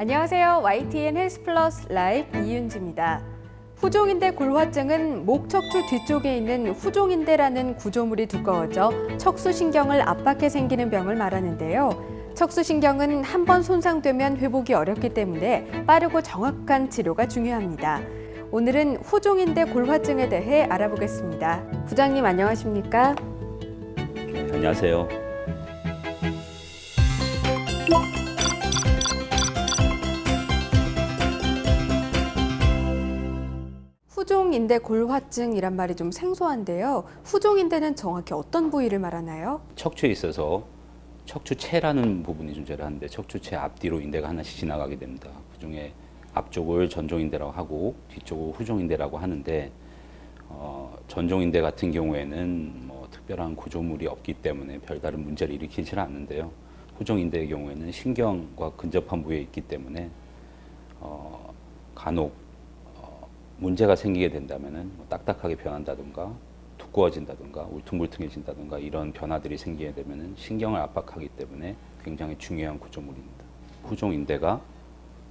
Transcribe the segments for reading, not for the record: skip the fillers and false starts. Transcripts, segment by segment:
안녕하세요. YTN 헬스플러스 라이브 이윤지입니다. 후종인대 골화증은 목 척추 뒤쪽에 있는 후종인대라는 구조물이 두꺼워져 척수신경을 압박해 생기는 병을 말하는데요. 척수신경은 한 번 손상되면 회복이 어렵기 때문에 빠르고 정확한 치료가 중요합니다. 오늘은 후종인대 골화증에 대해 알아보겠습니다. 부장님 안녕하십니까? 네, 안녕하세요. 후종인대 골화증이란 말이 좀 생소한데요. 후종인대는 정확히 어떤 부위를 말하나요? 척추에 있어서 척추체라는 부분이 존재를 하는데 척추체 앞뒤로 인대가 하나씩 지나가게 됩니다. 그중에 앞쪽을 전종인대라고 하고 뒤쪽을 후종인대라고 하는데 전종인대 같은 경우에는 특별한 구조물이 없기 때문에 별다른 문제를 일으키지 않는데요. 후종인대의 경우에는 신경과 근접한 부위에 있기 때문에 간혹 문제가 생기게 된다면은 딱딱하게 변한다든가 두꺼워진다든가 울퉁불퉁해진다든가 이런 변화들이 생기게 되면은 신경을 압박하기 때문에 굉장히 중요한 구조물입니다. 후종인대가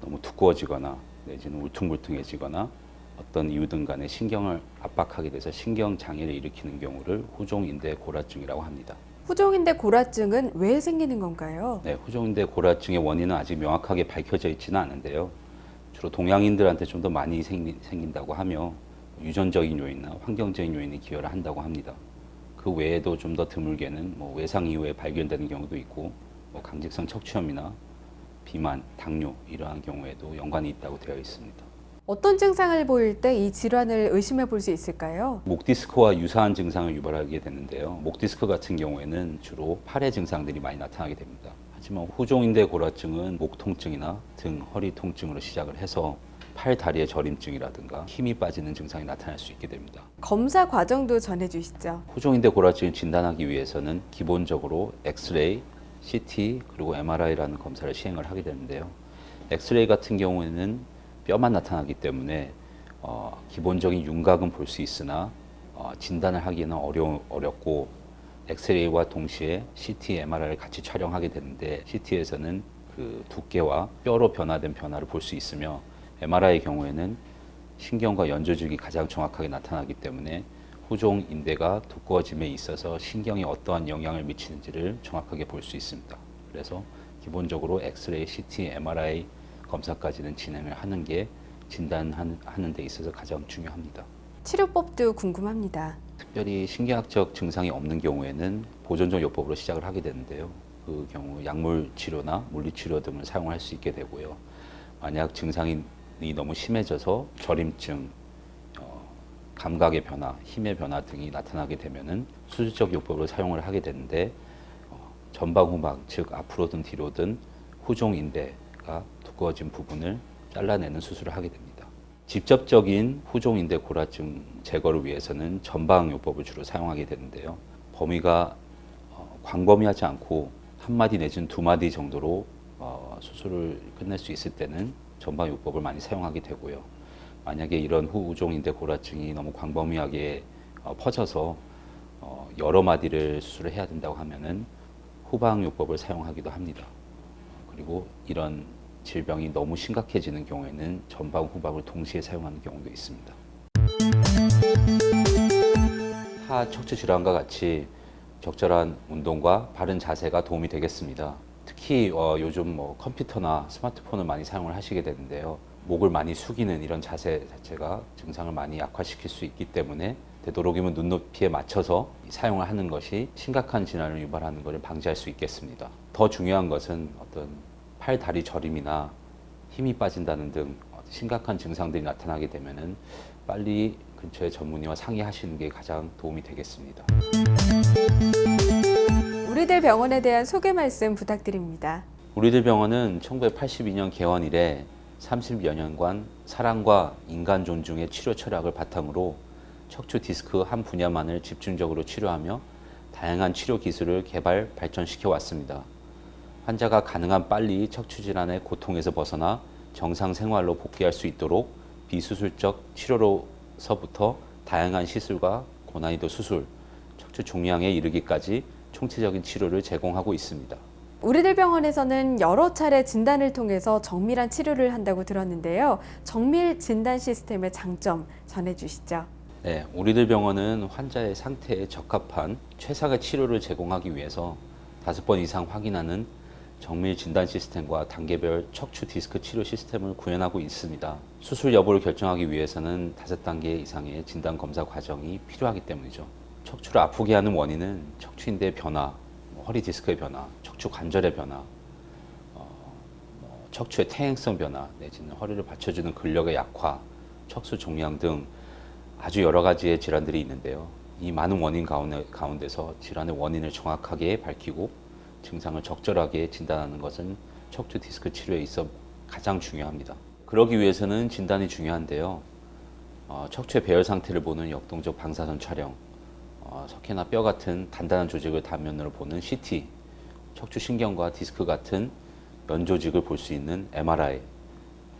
너무 두꺼워지거나 내지는 울퉁불퉁해지거나 어떤 이유든 간에 신경을 압박하게 돼서 신경 장애를 일으키는 경우를 후종인대 골화증이라고 합니다. 후종인대 골화증은 왜 생기는 건가요? 네, 후종인대 골화증의 원인은 아직 명확하게 밝혀져 있지는 않은데요. 주로 동양인들한테 좀 더 많이 생긴다고 하며 유전적인 요인이나 환경적인 요인이 기여를 한다고 합니다. 그 외에도 좀 더 드물게는 외상 이후에 발견되는 경우도 있고 강직성 척추염이나 비만, 당뇨 이러한 경우에도 연관이 있다고 되어 있습니다. 어떤 증상을 보일 때 이 질환을 의심해 볼 수 있을까요? 목 디스크와 유사한 증상을 유발하게 되는데요. 목 디스크 같은 경우에는 주로 팔의 증상들이 많이 나타나게 됩니다. 하지만 후종인대 골화증은 목 통증이나 등, 허리 통증으로 시작을 해서 팔, 다리의 저림증이라든가 힘이 빠지는 증상이 나타날 수 있게 됩니다. 검사 과정도 전해주시죠. 후종인대 골화증을 진단하기 위해서는 기본적으로 엑스레이, CT, 그리고 MRI라는 검사를 시행을 하게 되는데요. 엑스레이 같은 경우에는 뼈만 나타나기 때문에 기본적인 윤곽은 볼 수 있으나 진단을 하기는 어렵고 엑스레이와 동시에 CT, MRI를 같이 촬영하게 되는데 CT에서는 그 두께와 뼈로 변화된 변화를 볼 수 있으며 MRI의 경우에는 신경과 연조직이 가장 정확하게 나타나기 때문에 후종 인대가 두꺼워짐에 있어서 신경이 어떠한 영향을 미치는지를 정확하게 볼 수 있습니다. 그래서 기본적으로 엑스레이, CT, MRI 검사까지는 진행을 하는 게 진단하는 데 있어서 가장 중요합니다. 치료법도 궁금합니다. 특별히 신경학적 증상이 없는 경우에는 보존적 요법으로 시작을 하게 되는데요. 그 경우 약물 치료나 물리치료 등을 사용할 수 있게 되고요. 만약 증상이 너무 심해져서 저림증, 감각의 변화, 힘의 변화 등이 나타나게 되면은 수술적 요법을 사용을 하게 되는데 전방후막, 즉 앞으로든 뒤로든 후종인대가 두꺼워진 부분을 잘라내는 수술을 하게 됩니다. 직접적인 후종인대 골화증 제거를 위해서는 전방요법을 주로 사용하게 되는데요. 범위가 광범위하지 않고 한 마디 내지는 두 마디 정도로 수술을 끝낼 수 있을 때는 전방요법을 많이 사용하게 되고요. 만약에 이런 후종인대 골화증이 너무 광범위하게 퍼져서 여러 마디를 수술을 해야 된다고 하면은 후방요법을 사용하기도 합니다. 그리고 이런 질병이 너무 심각해지는 경우에는 전방, 후방을 동시에 사용하는 경우도 있습니다. 타 척추 질환과 같이 적절한 운동과 바른 자세가 도움이 되겠습니다. 특히 요즘 컴퓨터나 스마트폰을 많이 사용을 하시게 되는데요. 목을 많이 숙이는 이런 자세 자체가 증상을 많이 약화시킬 수 있기 때문에 되도록이면 눈높이에 맞춰서 사용을 하는 것이 심각한 질환을 유발하는 것을 방지할 수 있겠습니다. 더 중요한 것은 어떤 팔, 다리 저림이나 힘이 빠진다는 등 심각한 증상들이 나타나게 되면은 빨리 근처의 전문의와 상의하시는 게 가장 도움이 되겠습니다. 우리들 병원에 대한 소개 말씀 부탁드립니다. 우리들 병원은 1982년 개원 이래 30여 년간 사랑과 인간 존중의 치료 철학을 바탕으로 척추 디스크 한 분야만을 집중적으로 치료하며 다양한 치료 기술을 개발, 발전시켜 왔습니다. 환자가 가능한 빨리 척추 질환의 고통에서 벗어나 정상 생활로 복귀할 수 있도록 비수술적 치료로서부터 다양한 시술과 고난이도 수술, 척추 종양에 이르기까지 총체적인 치료를 제공하고 있습니다. 우리들 병원에서는 여러 차례 진단을 통해서 정밀한 치료를 한다고 들었는데요. 정밀 진단 시스템의 장점 전해주시죠. 네, 우리들 병원은 환자의 상태에 적합한 최상의 치료를 제공하기 위해서 5번 이상 확인하는 정밀 진단 시스템과 단계별 척추 디스크 치료 시스템을 구현하고 있습니다. 수술 여부를 결정하기 위해서는 5단계 이상의 진단 검사 과정이 필요하기 때문이죠. 척추를 아프게 하는 원인은 척추인대의 변화, 허리 디스크의 변화, 척추 관절의 변화, 척추의 퇴행성 변화, 내지는 허리를 받쳐주는 근력의 약화, 척수 종양 등 아주 여러 가지의 질환들이 있는데요. 이 많은 원인 가운데서 질환의 원인을 정확하게 밝히고 증상을 적절하게 진단하는 것은 척추 디스크 치료에 있어 가장 중요합니다. 그러기 위해서는 진단이 중요한데요. 척추의 배열 상태를 보는 역동적 방사선 촬영, 석회나 뼈 같은 단단한 조직을 단면으로 보는 CT, 척추 신경과 디스크 같은 면 조직을 볼 수 있는 MRI,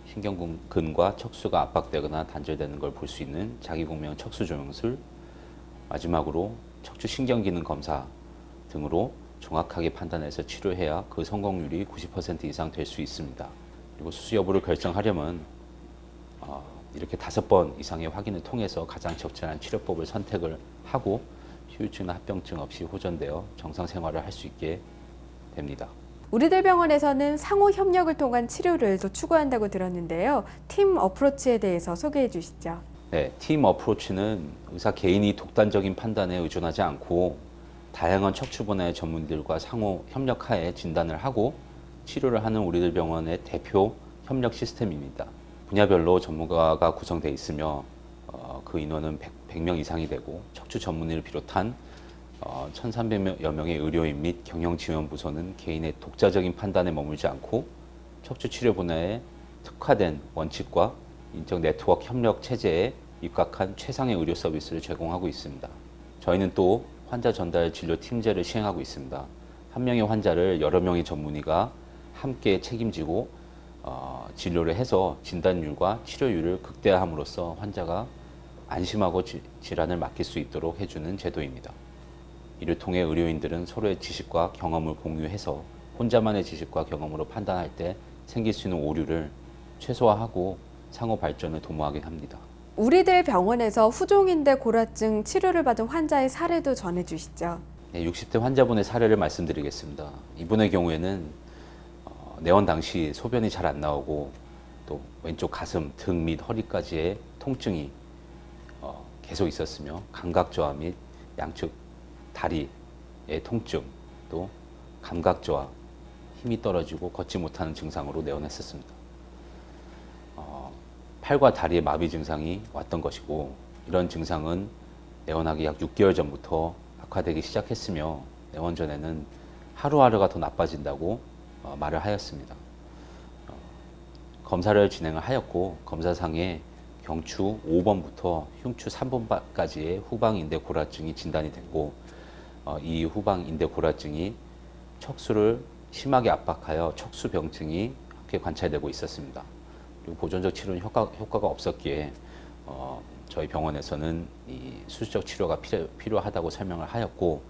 신경근과 척수가 압박되거나 단절되는 걸 볼 수 있는 자기공명 척수조영술, 마지막으로 척추 신경기능 검사 등으로 정확하게 판단해서 치료해야 그 성공률이 90% 이상 될 수 있습니다. 그리고 수술 여부를 결정하려면 이렇게 5번 이상의 확인을 통해서 가장 적절한 치료법을 선택을 하고 후유증이나 합병증 없이 호전되어 정상 생활을 할 수 있게 됩니다. 우리들 병원에서는 상호 협력을 통한 치료를 또 추구한다고 들었는데요. 팀 어프로치에 대해서 소개해 주시죠. 네, 팀 어프로치는 의사 개인이 독단적인 판단에 의존하지 않고 다양한 척추 분야의 전문의들과 상호 협력하에 진단을 하고 치료를 하는 우리들 병원의 대표 협력 시스템입니다. 분야별로 전문가가 구성되어 있으며 그 인원은 100명 이상이 되고 척추 전문의를 비롯한 1,300여 명의 의료인 및 경영지원부서는 개인의 독자적인 판단에 머물지 않고 척추 치료 분야에 특화된 원칙과 인적 네트워크 협력 체제에 입각한 최상의 의료 서비스를 제공하고 있습니다. 저희는 또 환자 전달 진료 팀제를 시행하고 있습니다. 한 명의 환자를 여러 명의 전문의가 함께 책임지고 진료를 해서 진단율과 치료율을 극대화함으로써 환자가 안심하고 질환을 맡길 수 있도록 해주는 제도입니다. 이를 통해 의료인들은 서로의 지식과 경험을 공유해서 혼자만의 지식과 경험으로 판단할 때 생길 수 있는 오류를 최소화하고 상호 발전을 도모하게 합니다. 우리들 병원에서 후종인대 골화증 치료를 받은 환자의 사례도 전해주시죠. 네, 60대 환자분의 사례를 말씀드리겠습니다. 이분의 경우에는 내원 당시 소변이 잘 안 나오고 또 왼쪽 가슴, 등 및 허리까지의 통증이 계속 있었으며 감각저하 및 양측 다리의 통증, 또 감각저하, 힘이 떨어지고 걷지 못하는 증상으로 내원했었습니다. 팔과 다리의 마비 증상이 왔던 것이고 이런 증상은 내원하기 약 6개월 전부터 악화되기 시작했으며 내원 전에는 하루하루가 더 나빠진다고 말을 하였습니다. 검사를 진행을 하였고 검사상에 경추 5번부터 흉추 3번까지의 후방인대 골화증이 진단이 됐고 이 후방인대 골화증이 척수를 심하게 압박하여 척수병증이 함께 관찰되고 있었습니다. 그리고 보존적 치료는 효과가 없었기에 저희 병원에서는 이 수술적 치료가 필요하다고 설명을 하였고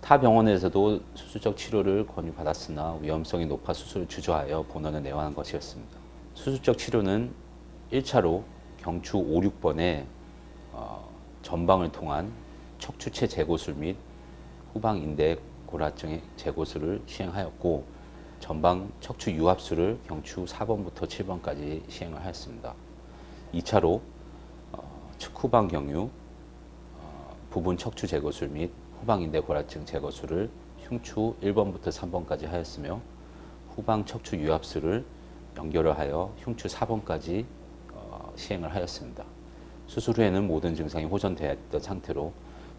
타 병원에서도 수술적 치료를 권유받았으나 위험성이 높아 수술을 주저하여 본원을 내원한 것이었습니다. 수술적 치료는 1차로 경추 5, 6번에 전방을 통한 척추체 제고술 및 후방 인대 골화증의 제고술을 시행하였고 전방 척추 유합술을 경추 4번부터 7번까지 시행을 하였습니다. 2차로 측후방 경유, 부분 척추 제거술 및 후방 인대 골화증 제거술을 흉추 1번부터 3번까지 하였으며 후방 척추 유합술을 연결을 하여 흉추 4번까지 시행을 하였습니다. 수술 후에는 모든 증상이 호전되었던 상태로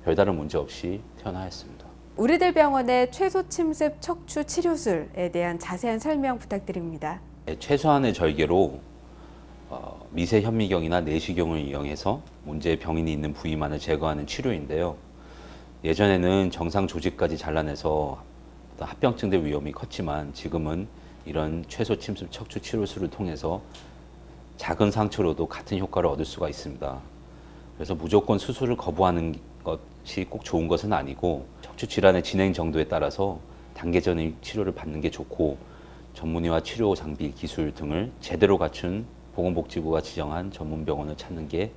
별다른 문제 없이 퇴원하였습니다. 우리들 병원의 최소 침습 척추 치료술에 대한 자세한 설명 부탁드립니다. 네, 최소한의 절개로 미세 현미경이나 내시경을 이용해서 문제의 병인이 있는 부위만을 제거하는 치료인데요. 예전에는 정상 조직까지 잘라내서 합병증들 위험이 컸지만 지금은 이런 최소 침습 척추 치료술을 통해서 작은 상처로도 같은 효과를 얻을 수가 있습니다. 그래서 무조건 수술을 거부하는 것이 꼭 좋은 것은 아니고 척추 질환의 진행 정도에 따라서 단계적인 치료를 받는 게 좋고 전문의와 치료 장비, 기술 등을 제대로 갖춘 보건복지부가 지정한 전문 병원을 찾는 게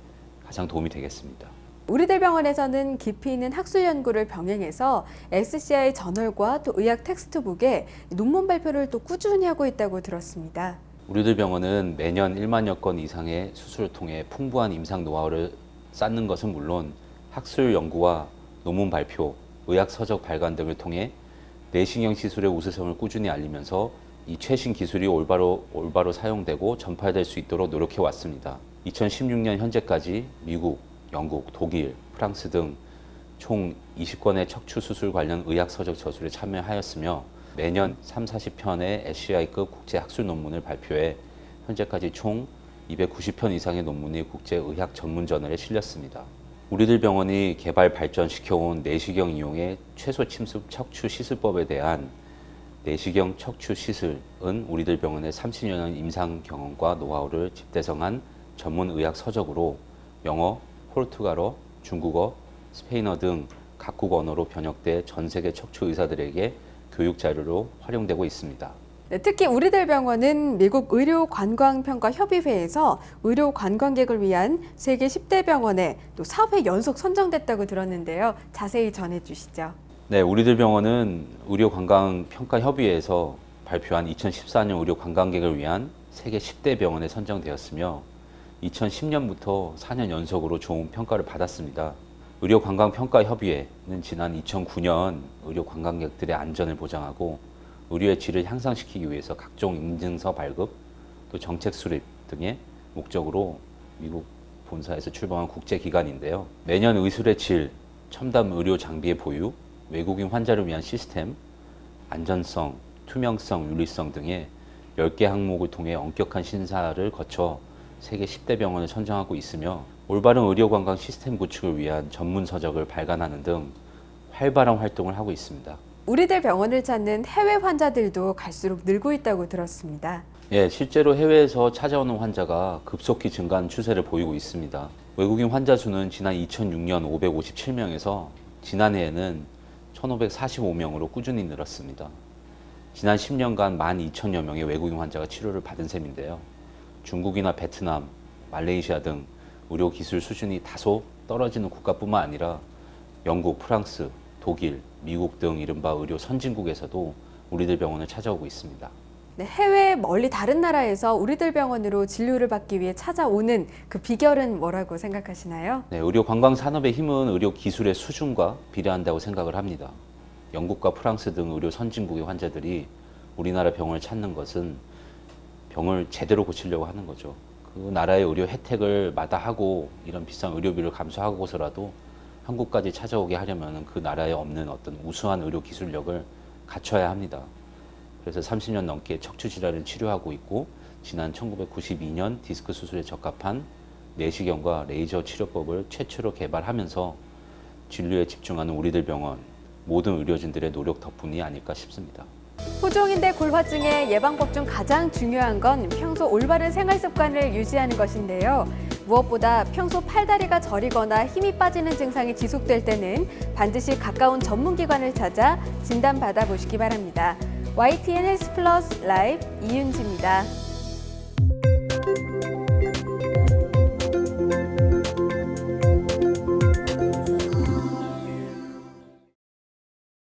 가장 도움이 되겠습니다. 우리들 병원에서는 깊이 있는 학술 연구를 병행해서 SCI 저널과 또 의학 텍스트북에 논문 발표를 또 꾸준히 하고 있다고 들었습니다. 우리들 병원은 매년 1만여 건 이상의 수술을 통해 풍부한 임상 노하우를 쌓는 것은 물론 학술 연구와 논문 발표, 의학 서적 발간 등을 통해 내시경 시술의 우수성을 꾸준히 알리면서 이 최신 기술이 올바로 사용되고 전파될 수 있도록 노력해 왔습니다. 2016년 현재까지 미국, 영국, 독일, 프랑스 등 총 20건의 척추 수술 관련 의학 서적 저술에 참여하였으며 매년 30-40편의 SCI급 국제 학술 논문을 발표해 현재까지 총 290편 이상의 논문이 국제의학 전문 저널에 실렸습니다. 우리들 병원이 개발 발전시켜온 내시경 이용의 최소 침습 척추 시술법에 대한 내시경 척추 시술은 우리들 병원의 30여 년 임상 경험과 노하우를 집대성한 전문 의학 서적으로 영어, 포르투갈어, 중국어, 스페인어 등 각국 언어로 번역돼 전 세계 척추 의사들에게 교육 자료로 활용되고 있습니다. 네, 특히 우리들 병원은 미국 의료관광평가협의회에서 의료 관광객을 위한 세계 10대 병원에 또 4회 연속 선정됐다고 들었는데요. 자세히 전해주시죠. 네, 우리들 병원은 의료관광평가협의회에서 발표한 2014년 의료 관광객을 위한 세계 10대 병원에 선정되었으며 2010년부터 4년 연속으로 좋은 평가를 받았습니다. 의료관광평가협의회는 지난 2009년 의료 관광객들의 안전을 보장하고 의료의 질을 향상시키기 위해서 각종 인증서 발급, 또 정책 수립 등의 목적으로 미국 본사에서 출범한 국제기관인데요. 매년 의술의 질, 첨단 의료 장비의 보유, 외국인 환자를 위한 시스템, 안전성, 투명성, 윤리성 등의 10개 항목을 통해 엄격한 심사를 거쳐 세계 10대 병원을 선정하고 있으며 올바른 의료관광 시스템 구축을 위한 전문 서적을 발간하는 등 활발한 활동을 하고 있습니다. 우리들 병원을 찾는 해외 환자들도 갈수록 늘고 있다고 들었습니다. 예, 실제로 해외에서 찾아오는 환자가 급속히 증가하는 추세를 보이고 있습니다. 외국인 환자 수는 지난 2006년 557명에서 지난해에는 1,545명으로 꾸준히 늘었습니다. 지난 10년간 12,000여 명의 외국인 환자가 치료를 받은 셈인데요. 중국이나 베트남, 말레이시아 등 의료 기술 수준이 다소 떨어지는 국가뿐만 아니라 영국, 프랑스, 독일, 미국 등 이른바 의료 선진국에서도 우리들 병원을 찾아오고 있습니다. 네, 해외 멀리 다른 나라에서 우리들 병원으로 진료를 받기 위해 찾아오는 그 비결은 뭐라고 생각하시나요? 네, 의료 관광 산업의 힘은 의료 기술의 수준과 비례한다고 생각을 합니다. 영국과 프랑스 등 의료 선진국의 환자들이 우리나라 병원을 찾는 것은 병을 제대로 고치려고 하는 거죠. 그 나라의 의료 혜택을 마다하고 이런 비싼 의료비를 감수하고서라도 한국까지 찾아오게 하려면 그 나라에 없는 어떤 우수한 의료 기술력을 갖춰야 합니다. 그래서 30년 넘게 척추 질환을 치료하고 있고 지난 1992년 디스크 수술에 적합한 내시경과 레이저 치료법을 최초로 개발하면서 진료에 집중하는 우리들 병원 모든 의료진들의 노력 덕분이 아닐까 싶습니다. 후종인대 골화증의 예방법 중 가장 중요한 건 평소 올바른 생활 습관을 유지하는 것인데요. 무엇보다 평소 팔다리가 저리거나 힘이 빠지는 증상이 지속될 때는 반드시 가까운 전문기관을 찾아 진단받아 보시기 바랍니다. YTN 헬스 플러스 라이브 이윤지입니다.